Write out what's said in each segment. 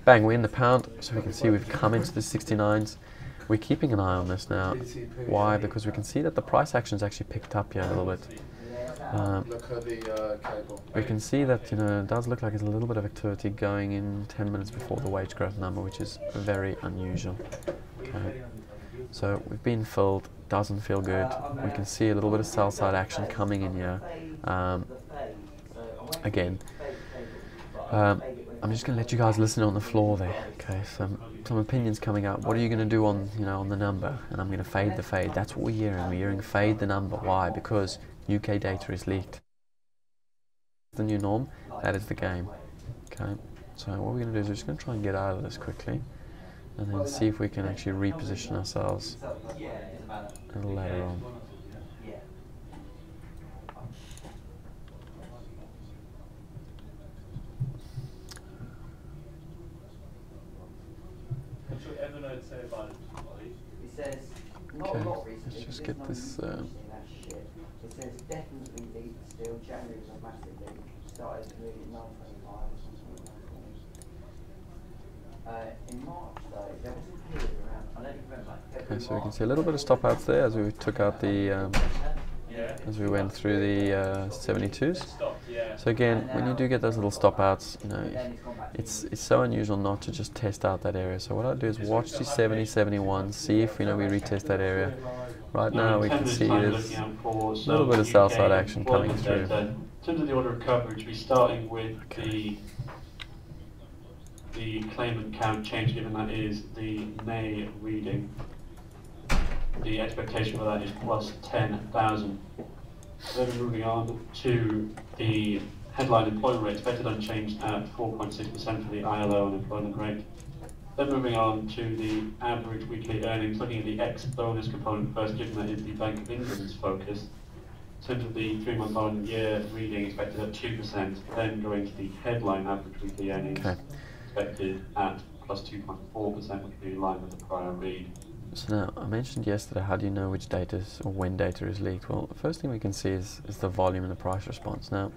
bang, we're in the pound, so we can see we've come into the 69s. We're keeping an eye on this now. Why? Because we can see that the price action's actually picked up here a little bit. We can see that, you know, it does look like there's a little bit of activity going in 10 minutes before the wage growth number, which is very unusual. Okay. So we've been filled, doesn't feel good. We can see a little bit of sell side action coming in here. Again, I'm just going to let you guys listen on the floor there. Okay, some opinions coming out. What are you going to do on, you know, on the number? And I'm going to fade the fade. That's what we're hearing. We're hearing fade the number. Why? Because UK data is leaked. The new norm. That is the game. Okay. So what we're going to do is we're just going to try and get out of this quickly, and then see if we can actually reposition ourselves a little later on. Okay, let's just get this. It says definitely lead still. January was a massive lead. Started moving at 9:25 or something. In March though, there was a period around. I don't even remember. Okay, so we can see a little bit of stop outs there as we took out the. As we went through the 72s. So again, when you do get those little stop outs, you know, it's so unusual not to just test out that area. So what I'll do is watch the 70, 71, see if, you know, we retest that area. Right now we can see there's a little bit of sell side action coming through. In terms of the order of coverage, we're starting with the claimant count change, given that is the May reading. The expectation for that is plus 10,000. Then moving on to the headline employment rate, expected unchanged at 4.6% for the ILO unemployment rate. Then moving on to the average weekly earnings, looking at the ex-bonus component first, given that is the Bank of England's focus. In terms of the 3-month on year reading, expected at 2%, then going to the headline average weekly earnings, expected at plus 2.4%, which would be in line with the prior read. So now, I mentioned yesterday, how do you know which data is, or when data is leaked? Well, the first thing we can see is the volume and the price response. Now,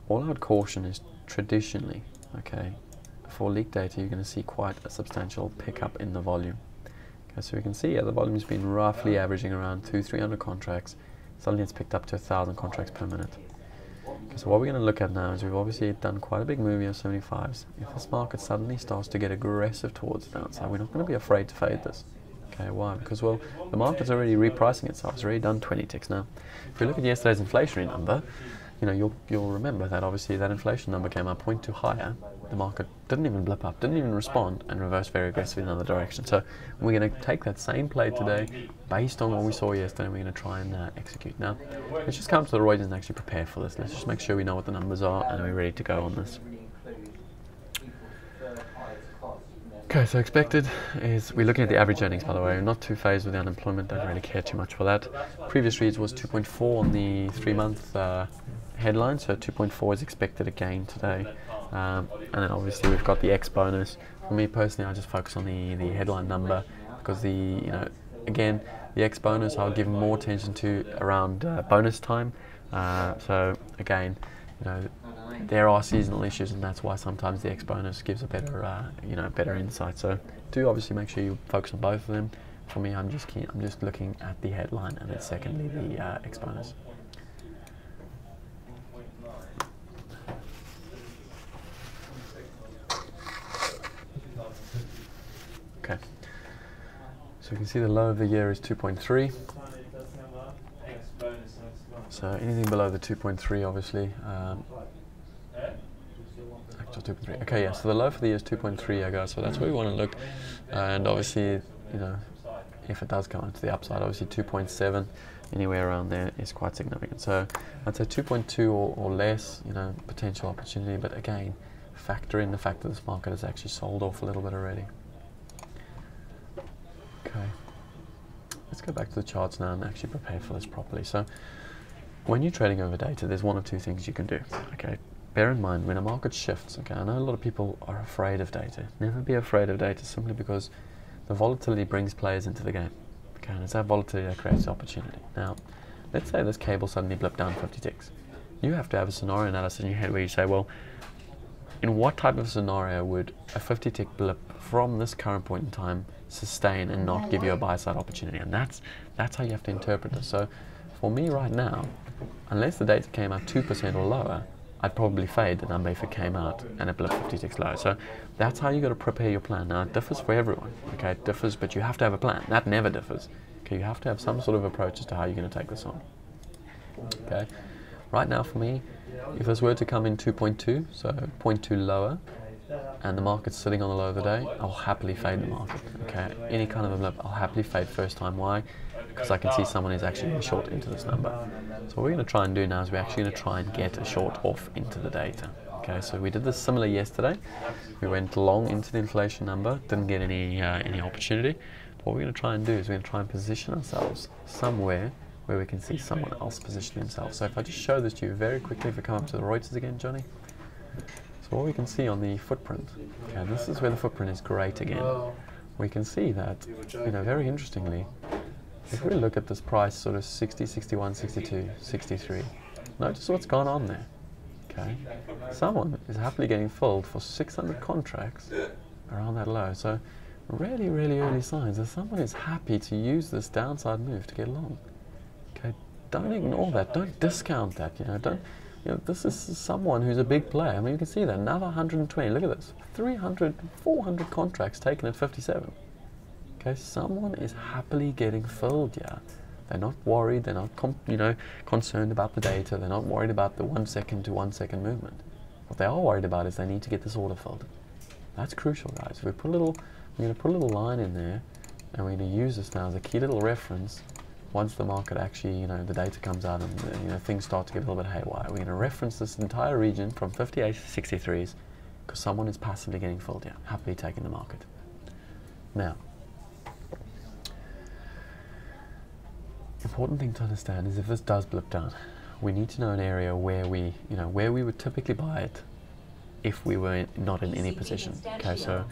all I would caution is traditionally, okay, for leaked data, you're going to see quite a substantial pickup in the volume. Okay, so we can see, yeah, the volume's been roughly averaging around 200-300 contracts. Suddenly it's picked up to 1,000 contracts per minute. Okay, so what we're going to look at now is we've obviously done quite a big move here, 75s. If this market suddenly starts to get aggressive towards the downside, we're not going to be afraid to fade this. Okay, why? Because, well, the market's already repricing itself. It's already done 20 ticks now. If we look at yesterday's inflationary number, you know, you'll remember that obviously that inflation number came out 0.2 higher. The market didn't even blip up, didn't even respond, and reversed very aggressively in another direction. So we're going to take that same play today, based on what we saw yesterday, and we're going to try and execute. Now, let's just come to the Reuters and actually prepare for this. Let's just make sure we know what the numbers are and we're ready to go on this. Okay, so expected is, we're looking at the average earnings, by the way. We're not too phased with the unemployment, don't really care too much for that. Previous reads was 2.4 on the 3-month headline, so 2.4 is expected again today. And then obviously we've got the X bonus. For me personally, I just focus on the headline number, because again, the X bonus I'll give more attention to around bonus time. So again, there are seasonal issues, and that's why sometimes the X bonus gives a better, better insight. So do obviously make sure you focus on both of them. For me, I'm just looking at the headline, and then secondly the X bonus. Okay, so you can see the low of the year is 2.3. So anything below the 2.3, obviously. Actual 2.3. Okay, yeah. So the low for the year is 2.3, I guess. So that's where we want to look. And obviously, if it does come into the upside, obviously 2.7, anywhere around there is quite significant. So I'd say 2.2 or less, potential opportunity. But again, factor in the fact that this market has actually sold off a little bit already. Okay. Let's go back to the charts now and actually prepare for this properly. So when you're trading over data, there's one of two things you can do. Okay, bear in mind when a market shifts. Okay, I know a lot of people are afraid of data. Never be afraid of data, simply because the volatility brings players into the game. Okay, and it's that volatility that creates opportunity. Now, let's say this cable suddenly blipped down 50 ticks. You have to have a scenario analysis in your head where you say, well, in what type of scenario would a 50 tick blip from this current point in time sustain and not give you a buy side opportunity? And that's how you have to interpret this. So for me right now, unless the data came out 2% or lower, I'd probably fade the number if it came out and it blipped 50 ticks lower. So that's how you got to prepare your plan. Now it differs for everyone, okay? It differs, but you have to have a plan. That never differs. Okay, you have to have some sort of approach as to how you're going to take this on. Okay, right now for me, if this were to come in 2.2, so 0.2 lower, and the market's sitting on the low of the day, I'll happily fade the market. Okay, any kind of a blip, I'll happily fade first time. Why? Because I can see someone is actually going short into this number. So what we're going to try and do now is we're actually going to try and get a short off into the data. Okay, so we did this similar yesterday. We went long into the inflation number, didn't get any opportunity. What we're going to try and do is we're going to try and position ourselves somewhere where we can see someone else positioning themselves. So if I just show this to you very quickly, if we come up to the Reuters again, Johnny. So what we can see on the footprint, okay, this is where the footprint is great again. We can see that, very interestingly, if we look at this price, sort of 60, 61, 62, 63, notice what's gone on there. Okay, someone is happily getting filled for 600 contracts around that low. So really, really early signs that someone is happy to use this downside move to get long. Okay, don't ignore that. Don't discount that. This is someone who's a big player. I mean, you can see that another 120. Look at this, 300, 400 contracts taken at 57. Okay, someone is happily getting filled. Yeah, they're not worried. They're not concerned about the data. They're not worried about the 1 second to 1 second movement. What they are worried about is they need to get this order filled. That's crucial, guys. We're going to put a little line in there, and we're going to use this now as a key little reference. Once the market actually, the data comes out and things start to get a little bit haywire, we're going to reference this entire region from 58 to 63s because someone is passively getting filled here, happily taking the market. Now, important thing to understand is if this does blip down, we need to know an area where we would typically buy it if we were not in any position. Okay, so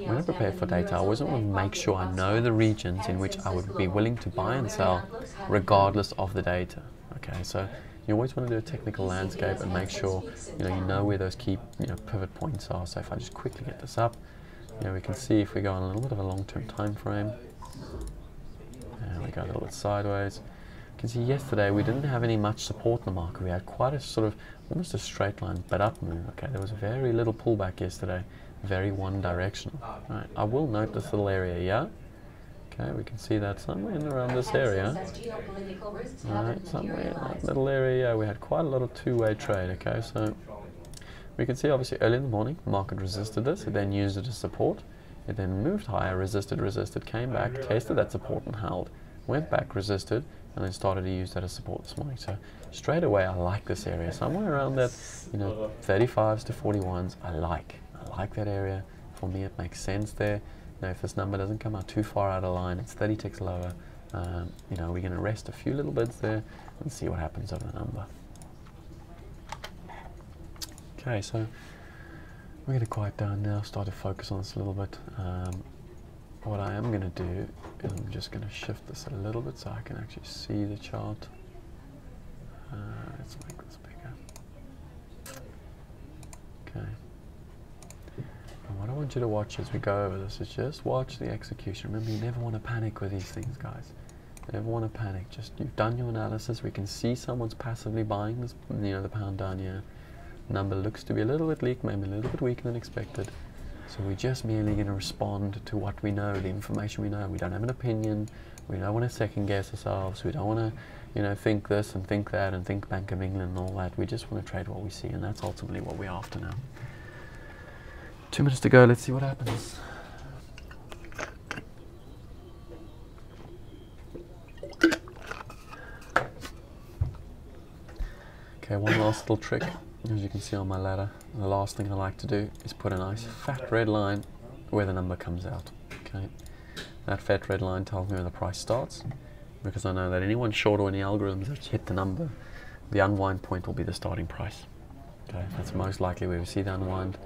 when I prepare for data, I always want to make sure I know the regions in which I would be willing to buy and sell regardless of the data. Okay, so you always want to do a technical landscape and make sure you know where those key pivot points are. So if I just quickly get this up, we can see if we go on a little bit of a long-term time frame, and we go a little bit sideways. You can see yesterday we didn't have any much support in the market. We had quite a sort of almost a straight line but up move. Okay, there was very little pullback yesterday, very one directional. Right, I will note this little area here. Okay, we can see that somewhere in around this area. Right, somewhere in that little area here, we had quite a lot of two-way trade. Okay, so we can see obviously early in the morning, the market resisted this, it then used it as support. It then moved higher, resisted, came back, tested that support and held. Went back, resisted, and then started to use that as support this morning. So straight away, I like this area. Somewhere around that, 35s to 41s, I like that area. For me, it makes sense there. If this number doesn't come out too far out of line, it's 30 ticks lower. We're going to rest a few little bits there and see what happens over the number. Okay, so we're going to quiet down now, start to focus on this a little bit. What I am going to do is I'm just going to shift this a little bit so I can actually see the chart. Let's make this bigger. Okay. And what I want you to watch as we go over this is just watch the execution. Remember, you never want to panic with these things, guys. You never want to panic. Just, you've done your analysis. We can see someone's passively buying this, the pound down here. Number looks to be a little bit weak, maybe a little bit weaker than expected. So we're just merely going to respond to what we know, the information we know. We don't have an opinion. We don't want to second guess ourselves. We don't want to, think this and think that and think Bank of England and all that. We just want to trade what we see, and that's ultimately what we're after now. 2 minutes to go. Let's see what happens. Okay, one last little trick. As you can see on my ladder, the last thing I like to do is put a nice fat red line where the number comes out. Okay, that fat red line tells me where the price starts, because I know that anyone short or any algorithms that hit the number, the unwind point will be the starting price. Okay, that's most likely where we see the unwind.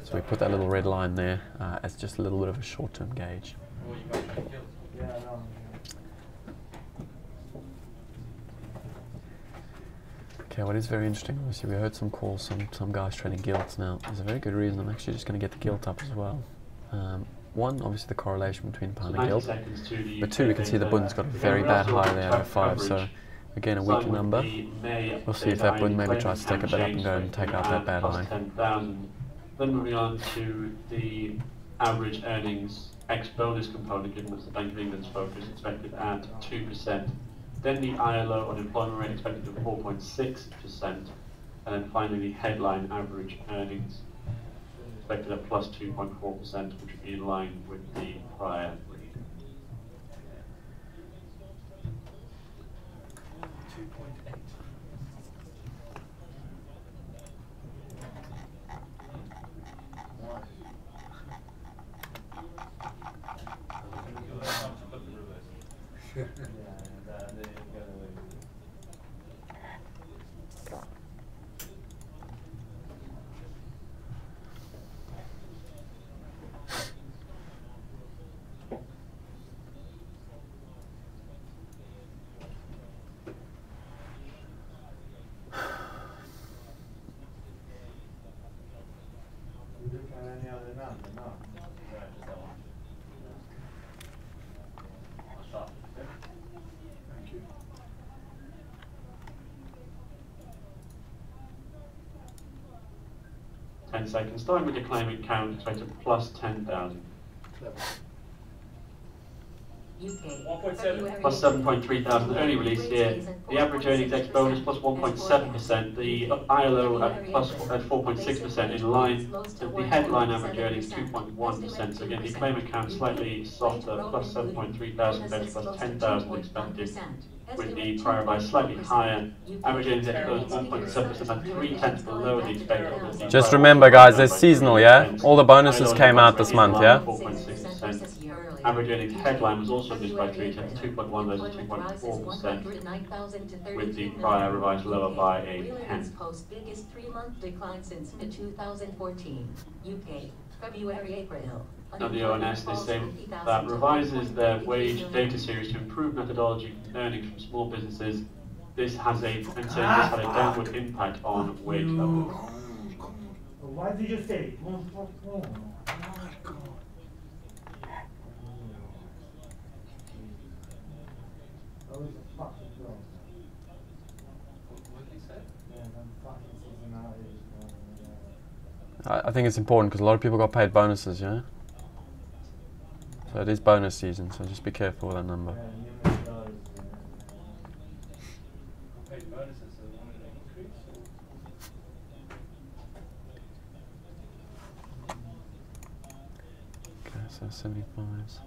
So we put that little red line there as just a little bit of a short-term gauge. Okay, what is very interesting, obviously, we heard some calls, some guys trading gilts now. There's a very good reason I'm actually just going to get the gilt up as well. One, obviously the correlation between pound and gilt, but two, we can see the bund's got a very bad high there at 5, so again a weaker number. We'll see if that bund maybe tries to take a bit up and go and take out that bad line. 10,000. Then moving on to the average earnings ex-bonus component, given that's the Bank of England's focus, expected at 2%. Then the ILO unemployment rate expected at 4.6%. And then finally the headline average earnings expected at plus 2.4%, which would be in line with the prior read. Any other number? No. Just that one. I'll start. Thank you. Ten seconds. Starting with your claimant count, expected plus 10,000. Plus 7.3 thousand early release here. The average earnings ex bonus plus 1.7%. The ILO at 4.6% in line. The headline average earnings 2.1%. So again, the claimant count slightly softer, plus 7.3 thousand compared to plus 10,000 expected. With the prior buy slightly higher. Average earnings ex bonus 1.7%, and 3/10 below the expected. Just remember, guys, it's seasonal, yeah? All the bonuses came out this month, yeah? 4.6%. Average earnings headline was also missed by 3/10, 2.1 versus 2.4%, with the prior revised lower by a tenth. Biggest 3-month decline since mid-2014. UK, February, April. Now the ONS, they say that revises their wage data series to improve methodology and earnings from small businesses. This has a, and saying this had a downward impact on wage levels. Why did you say? I think it's important because a lot of people got paid bonuses, yeah? So it is bonus season, so just be careful with that number. Okay, so 75s.